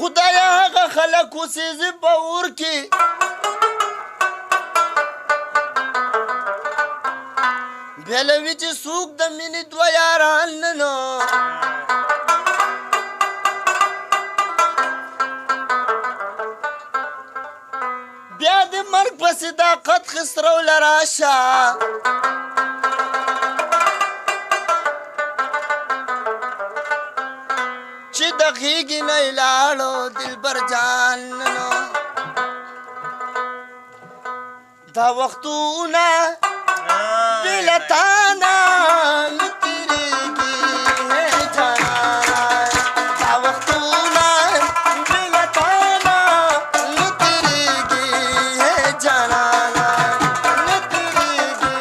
خدایا هغه خلک اوسېږي په اور کې بېلوي چې څوک د مینې دوه یاران نه بیا د مرګ په صداقت خسرو له راشه چې د غېږې نه یې لاړو دلبر جان دا وختونه بې له تا نه نه تېرېږي جانانه دا وختونه بې له تا نه نه تېرېږي جانانه نه تېرېږي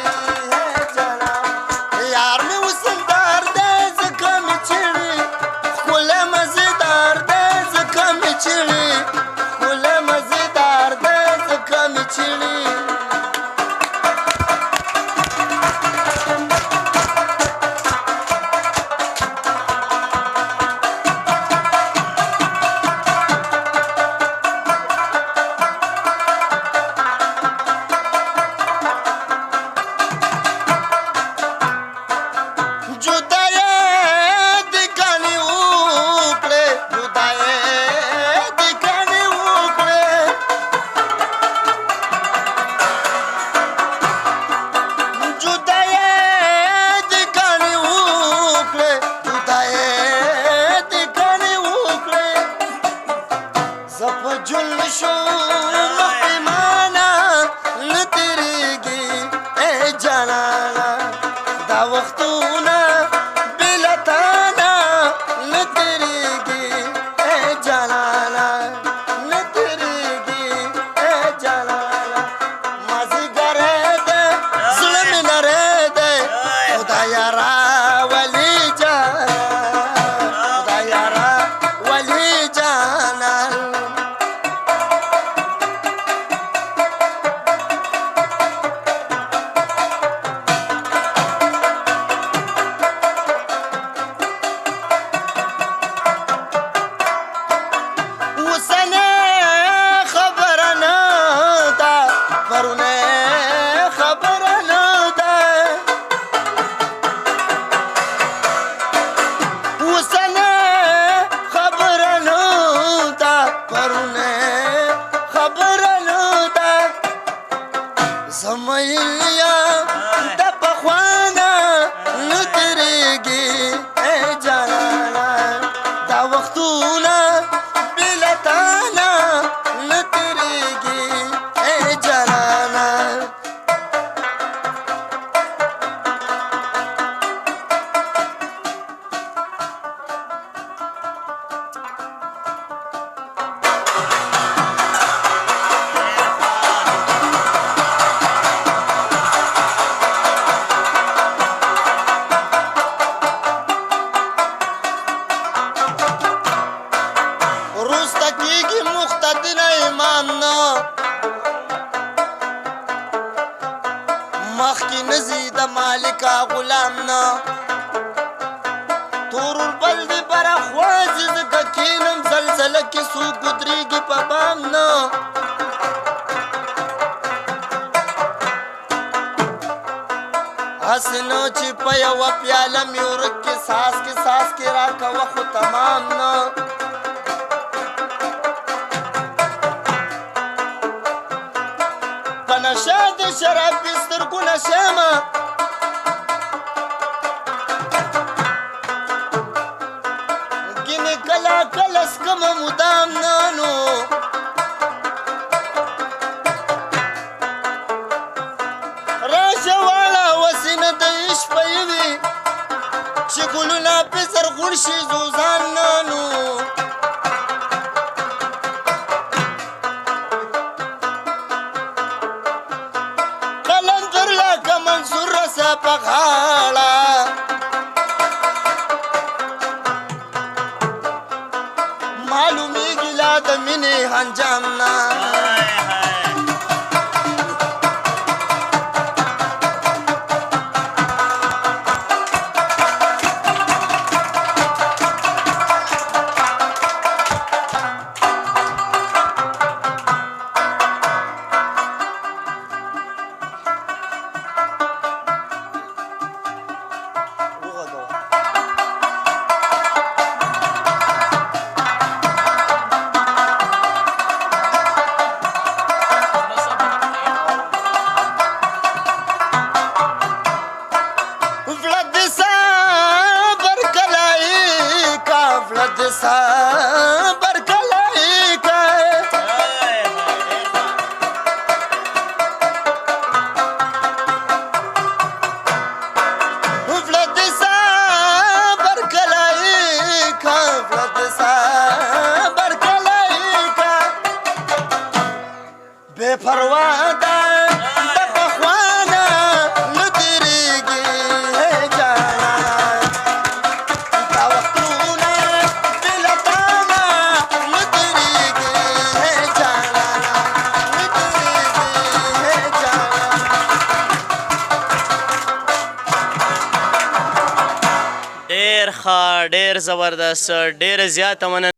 جانانه یار مې وسندار دی ځکه مې چېړي ښکلی مزېدار دی ځکه مې چېړي ښکلی مزېدار دی ځکه مې چېړي مخکې نزي د مالکه غلام نه تور بل دې برخوا ځي ځکه کښېنم زلزله کې څوک ودرېږي په بام نه هسې نه چې په یوه پیاله مې ورک کې ساس کې راکوه خو تمام نه په نشه د شراب کې سترګو نشه یم ګینې کله کله څکمه مدام نه نو راشه واړه وسینه د عشق په یوې چې ګلونه پې زرغون شي زوزان نه نو په غاړه معلومیږي لا د مینې انجام نه صبر کلی که فلت صبر کلی که فلت صبر کلی که بے پروا ده د پخوانه نه تېرېږي جانا دا وختونه بې له تانه نه تېرېږي جانا نه تېرېږي جانا ډېر ښه ډېر زبردست ډېره زیاته مننه